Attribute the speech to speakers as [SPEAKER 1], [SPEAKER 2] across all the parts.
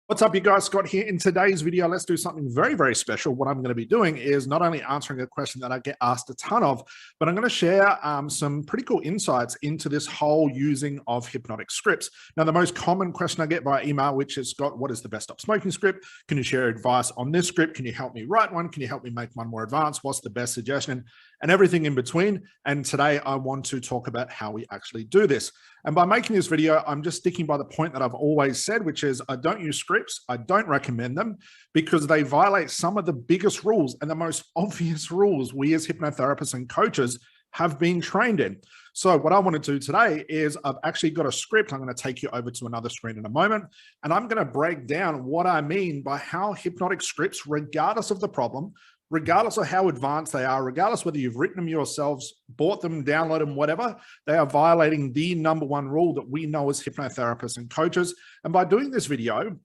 [SPEAKER 1] What's up, you guys? Scott here. In today's video, let's do something very, very special. What I'm going to be doing is not only answering a question that I get asked a ton of, but I'm going to share some pretty cool insights into this whole using of hypnotic scripts. Now, the most common question I get by email, which is, Scott, what is the best stop smoking script? Can you share advice on this script? Can you help me write one? Can you help me make one more advanced? What's the best suggestion? And everything in between. And today I want to talk about how we actually do this. And by making this video, I'm just sticking by the point that I've always said, which is I don't use scripts. I don't recommend them because they violate some of the biggest rules and the most obvious rules we as hypnotherapists and coaches have been trained in. So what I want to do today is I've actually got a script. I'm going to take you over to another screen in a moment, and I'm going to break down what I mean by how hypnotic scripts, regardless of the problem, regardless of how advanced they are, regardless whether you've written them yourselves, bought them, downloaded them, whatever, they are violating the number one rule that we know as hypnotherapists and coaches. And by doing this video,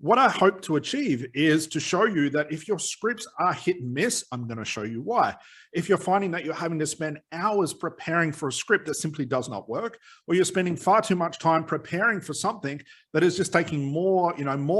[SPEAKER 1] what I hope to achieve is to show you that if your scripts are hit and miss, I'm going to show you why. If you're finding that you're having to spend hours preparing for a script that simply does not work, or you're spending far too much time preparing for something that is just taking more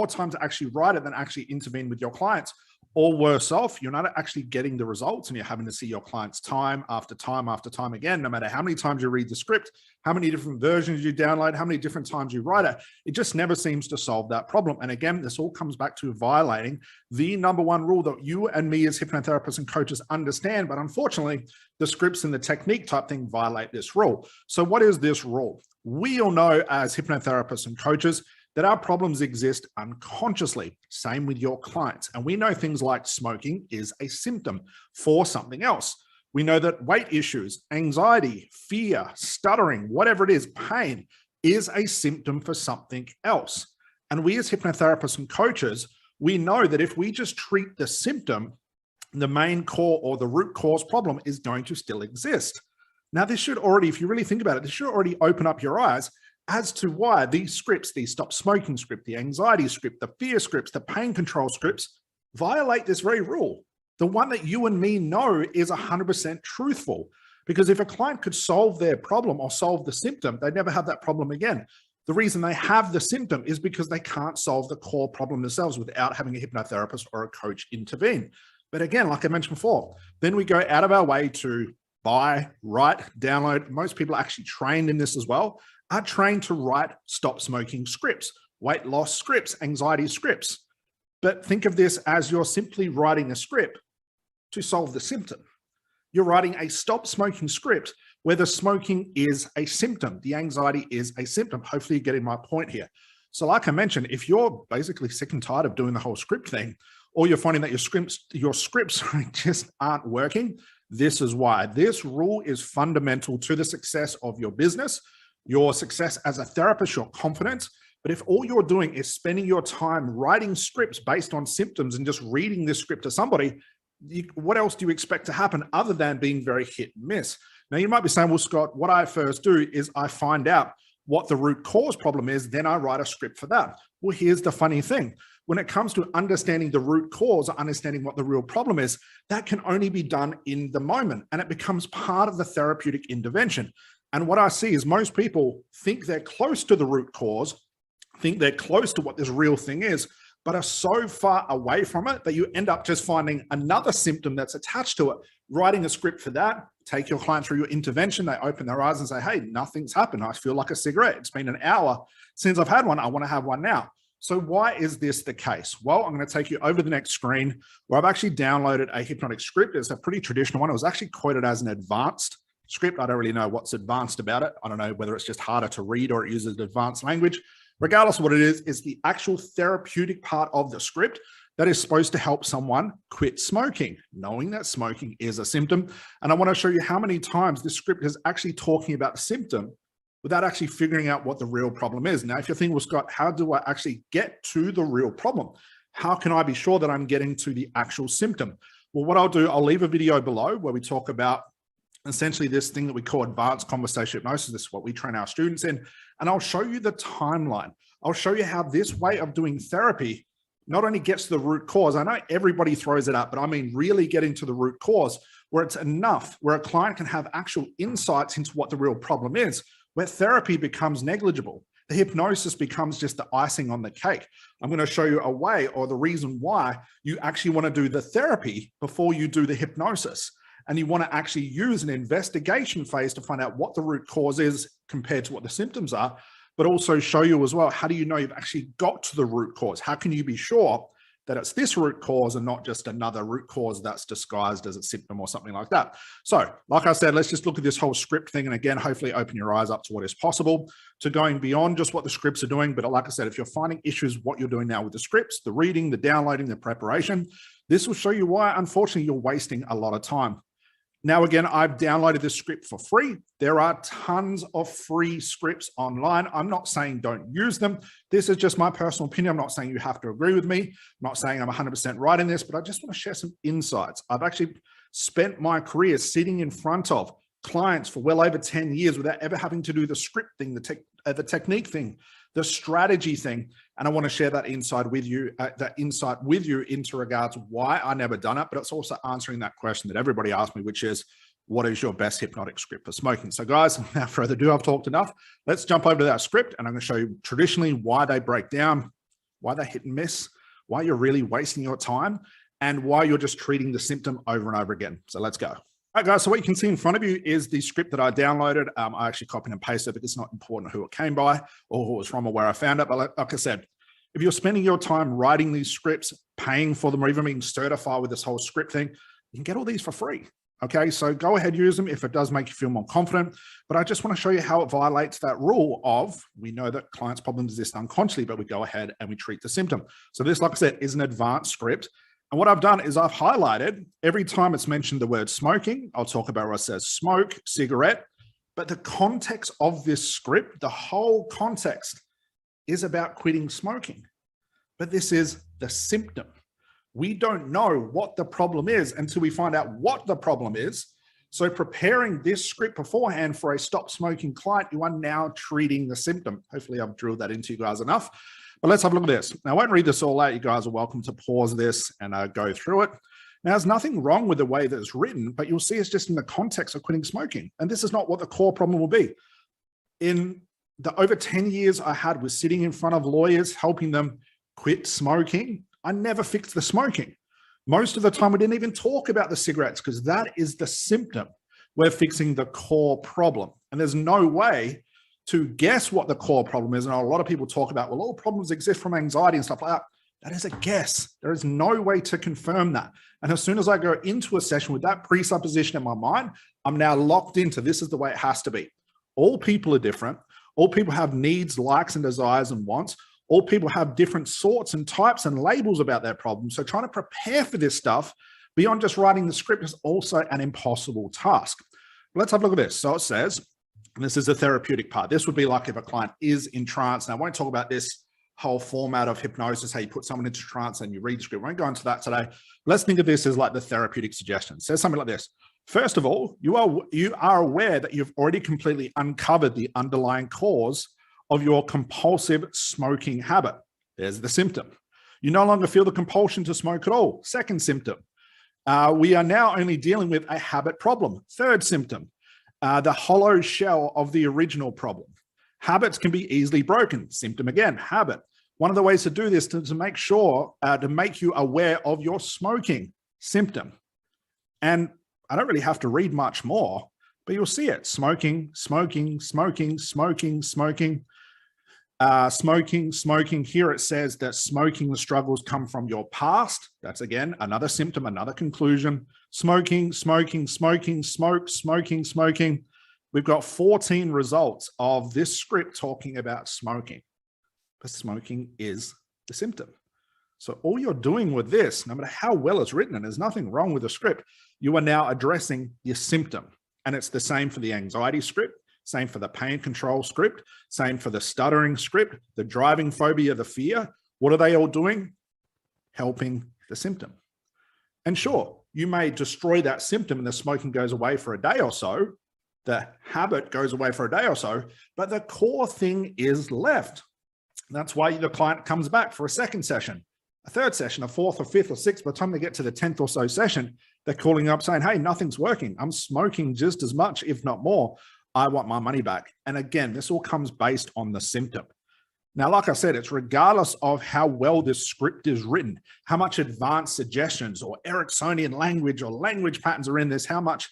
[SPEAKER 1] time to actually write it than actually intervene with your clients, or worse off, you're not actually getting the results and you're having to see your clients time after time after time again, no matter how many times you read the script, how many different versions you download, how many different times you write it just never seems to solve that problem. And again, this all comes back to violating the number one rule that you and me as hypnotherapists and coaches understand. But unfortunately, the scripts and the technique type thing violate this rule. So what is this rule? We all know as hypnotherapists and coaches that our problems exist unconsciously. Same with your clients. And we know things like smoking is a symptom for something else. We know that weight issues, anxiety, fear, stuttering, whatever it is, pain is a symptom for something else. And we as hypnotherapists and coaches, we know that if we just treat the symptom, the main core or the root cause problem is going to still exist. Now, this should already, if you really think about it, this should already open up your eyes as to why these scripts, the stop smoking script, the anxiety script, the fear scripts, the pain control scripts, violate this very rule. The one that you and me know is 100% truthful. Because if a client could solve their problem or solve the symptom, they'd never have that problem again. The reason they have the symptom is because they can't solve the core problem themselves without having a hypnotherapist or a coach intervene. But again, like I mentioned before, then we go out of our way to buy, write, download. Most people are actually trained in this as well, are trained to write stop smoking scripts, weight loss scripts, anxiety scripts. But think of this as you're simply writing a script to solve the symptom. You're writing a stop smoking script where the smoking is a symptom. The anxiety is a symptom. Hopefully you're getting my point here. So like I mentioned, if you're basically sick and tired of doing the whole script thing, or you're finding that your scripts just aren't working, this is why. This rule is fundamental to the success of your business, your success as a therapist, your confidence. But if all you're doing is spending your time writing scripts based on symptoms and just reading this script to somebody, what else do you expect to happen other than being very hit and miss? Now, you might be saying, well, Scott, what I first do is I find out what the root cause problem is, then I write a script for that. Well, here's the funny thing. When it comes to understanding the root cause, or understanding what the real problem is, that can only be done in the moment, and it becomes part of the therapeutic intervention. And what I see is most people think they're close to the root cause, think they're close to what this real thing is, but are so far away from it that you end up just finding another symptom that's attached to it, writing a script for that, take your client through your intervention, they open their eyes and say, hey, nothing's happened. I feel like a cigarette. It's been an hour since I've had one. I want to have one now. So why is this the case? Well, I'm going to take you over the next screen where I've actually downloaded a hypnotic script. It's a pretty traditional one. It was actually quoted as an advanced script. I don't really know what's advanced about it. I don't know whether it's just harder to read or it uses advanced language. Regardless of what it is the actual therapeutic part of the script that is supposed to help someone quit smoking, knowing that smoking is a symptom. And I want to show you how many times this script is actually talking about the symptom without actually figuring out what the real problem is. Now, if you're thinking, well, Scott, how do I actually get to the real problem? How can I be sure that I'm getting to the actual symptom? Well, what I'll do, I'll leave a video below where we talk about essentially this thing that we call advanced conversation hypnosis. This is what we train our students in. And I'll show you the timeline. I'll show you how this way of doing therapy not only gets to the root cause. I know everybody throws it up, but I mean really getting to the root cause where it's enough, where a client can have actual insights into what the real problem is, where therapy becomes negligible. the hypnosis becomes just the icing on the cake. I'm going to show you a way, or the reason why you actually want to do the therapy before you do the hypnosis. And you want to actually use an investigation phase to find out what the root cause is compared to what the symptoms are, but also show you as well, how do you know you've actually got to the root cause? How can you be sure that it's this root cause and not just another root cause that's disguised as a symptom or something like that? So like I said, let's just look at this whole script thing. And again, hopefully open your eyes up to what is possible, to going beyond just what the scripts are doing. But like I said, if you're finding issues, what you're doing now with the scripts, the reading, the downloading, the preparation, this will show you why, unfortunately, you're wasting a lot of time. Now, again, I've downloaded this script for free. There are tons of free scripts online. I'm not saying don't use them. This is just my personal opinion. I'm not saying you have to agree with me. I'm not saying I'm 100% right in this, but I just want to share some insights. I've actually spent my career sitting in front of clients for well over 10 years without ever having to do the script thing, the technique thing, the strategy thing. And I want to share that insight with you into regards to why I never done it, but it's also answering that question that everybody asked me, which is, what is your best hypnotic script for smoking? So guys, without further ado, I've talked enough. Let's jump over to that script, and I'm going to show you traditionally why they break down, why they hit and miss, why you're really wasting your time, and why you're just treating the symptom over and over again. So let's go. All right, guys, so what you can see in front of you is the script that I downloaded. I actually copied and pasted it because it's not important who it came by or who it was from or where I found it. But like I said, if you're spending your time writing these scripts, paying for them, or even being certified with this whole script thing, you can get all these for free. Okay, so go ahead, use them if it does make you feel more confident. But I just want to show you how it violates that rule of, we know that clients' problems exist unconsciously, but we go ahead and we treat the symptom. So this, like I said, is an advanced script. And what I've done is I've highlighted every time it's mentioned the word smoking, I'll talk about where it says smoke, cigarette, but the context of this script, the whole context is about quitting smoking. But this is the symptom. We don't know what the problem is until we find out what the problem is. So preparing this script beforehand for a stop smoking client, you are now treating the symptom. Hopefully I've drilled that into you guys enough. But let's have a look at this. Now, I won't read this all out. You guys are welcome to pause this and go through it. Now, there's nothing wrong with the way that it's written, but you'll see it's just in the context of quitting smoking. And this is not what the core problem will be. In the over 10 years I had with sitting in front of lawyers, helping them quit smoking, I never fixed the smoking. Most of the time, we didn't even talk about the cigarettes because that is the symptom. We're fixing the core problem. And there's no way to guess what the core problem is. And a lot of people talk about, well, all problems exist from anxiety and stuff like that. That is a guess. There is no way to confirm that. And as soon as I go into a session with that presupposition in my mind, I'm now locked into this is the way it has to be. All people are different. All people have needs, likes, and desires and wants. All people have different sorts and types and labels about their problems. So trying to prepare for this stuff beyond just writing the script is also an impossible task. Let's have a look at this. So it says, and this is the therapeutic part. This would be like if a client is in trance. Now, I won't talk about this whole format of hypnosis, how you put someone into trance and you read the script. We won't go into that today. Let's think of this as like the therapeutic suggestion. It says something like this. First of all, you are aware that you've already completely uncovered the underlying cause of your compulsive smoking habit. There's the symptom. You no longer feel the compulsion to smoke at all. Second symptom. We are now only dealing with a habit problem. Third symptom. The hollow shell of the original problem. Habits can be easily broken. Symptom again, habit. One of the ways to do this is to make sure, to make you aware of your smoking. Symptom. And I don't really have to read much more, but you'll see it. Smoking, smoking, smoking, smoking, smoking. Smoking. Here it says that smoking struggles come from your past. That's again, another symptom, another conclusion. Smoking. We've got 14 results of this script talking about smoking. But smoking is the symptom. So all you're doing with this, no matter how well it's written, and there's nothing wrong with the script, you are now addressing your symptom. And it's the same for the anxiety script. Same for the pain control script, same for the stuttering script, the driving phobia, the fear. What are they all doing? Helping the symptom. And sure, you may destroy that symptom and the smoking goes away for a day or so. The habit goes away for a day or so, but the core thing is left. That's why the client comes back for a second session, a third session, a fourth or fifth or sixth. By the time they get to the 10th or so session, they're calling up saying, hey, nothing's working. I'm smoking just as much, if not more. I want my money back. And again, this all comes based on the symptom. Now, like I said, it's regardless of how well this script is written, how much advanced suggestions or Ericksonian language or language patterns are in this, how much,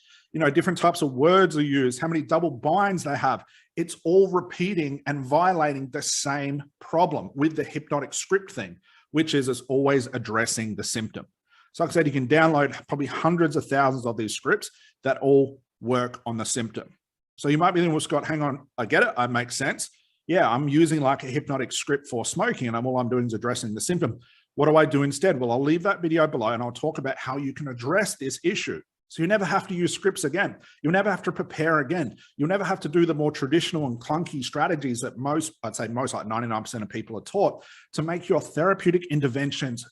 [SPEAKER 1] different types of words are used, how many double binds they have. It's all repeating and violating the same problem with the hypnotic script thing, which is always addressing the symptom. So like I said, you can download probably hundreds of thousands of these scripts that all work on the symptom. So you might be thinking, well, Scott, hang on, I get it, it makes sense. Yeah, I'm using like a hypnotic script for smoking and all I'm doing is addressing the symptom. What do I do instead? Well, I'll leave that video below and I'll talk about how you can address this issue. So you never have to use scripts again. You'll never have to prepare again. You'll never have to do the more traditional and clunky strategies that I'd say most like 99% of people are taught to make your therapeutic interventions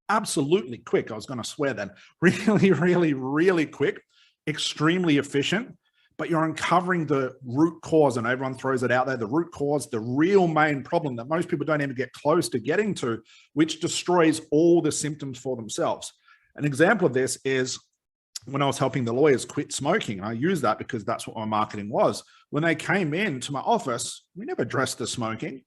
[SPEAKER 1] absolutely quick. I was going to swear then. Really, really, really quick, extremely efficient. But you're uncovering the root cause, and everyone throws it out there, the root cause, the real main problem that most people don't even get close to getting to, which destroys all the symptoms for themselves. An example of this is when I was helping the lawyers quit smoking. I use that because that's what my marketing was. When they came into my office, we never addressed the smoking.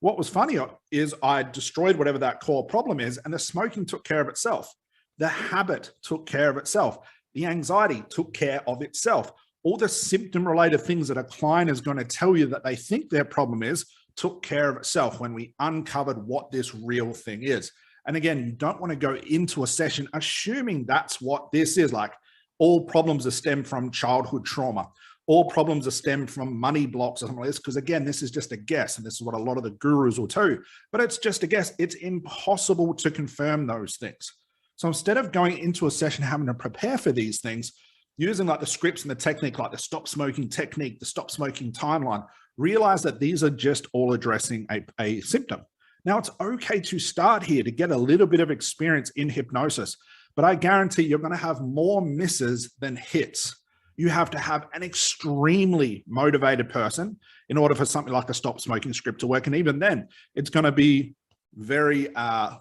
[SPEAKER 1] What was funny is I destroyed whatever that core problem is, and the smoking took care of itself. The habit took care of itself. The anxiety took care of itself. All the symptom-related things that a client is going to tell you that they think their problem is took care of itself when we uncovered what this real thing is. And again, you don't want to go into a session assuming that's what this is. Like all problems are stemmed from childhood trauma. All problems are stemmed from money blocks or something like this. Because again, this is just a guess. And this is what a lot of the gurus will tell you. But it's just a guess. It's impossible to confirm those things. So instead of going into a session having to prepare for these things, using like the scripts and the technique, like the stop smoking technique, the stop smoking timeline, realize that these are just all addressing a symptom. Now, it's okay to start here to get a little bit of experience in hypnosis, but I guarantee you're going to have more misses than hits. You have to have an extremely motivated person in order for something like a stop smoking script to work. And even then, it's going to be very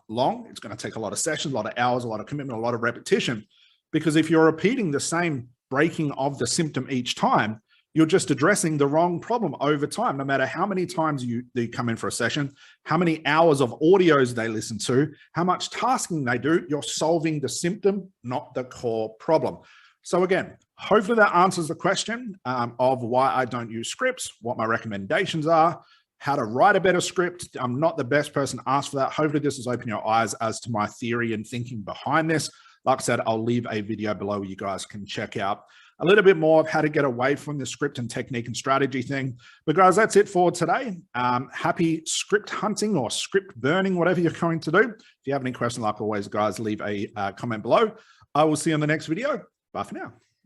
[SPEAKER 1] long. It's going to take a lot of sessions, a lot of hours, a lot of commitment, a lot of repetition. Because if you're repeating the same breaking of the symptom each time, you're just addressing the wrong problem over time. No matter how many times they come in for a session, how many hours of audios they listen to, how much tasking they do, you're solving the symptom, not the core problem. So again, hopefully that answers the question of why I don't use scripts, what my recommendations are, how to write a better script. I'm not the best person to ask for that. Hopefully this has opened your eyes as to my theory and thinking behind this. Like I said, I'll leave a video below where you guys can check out a little bit more of how to get away from the script and technique and strategy thing. But guys, that's it for today. Happy script hunting or script burning, whatever you're going to do. If you have any questions, like always, guys, leave a comment below. I will see you in the next video. Bye for now.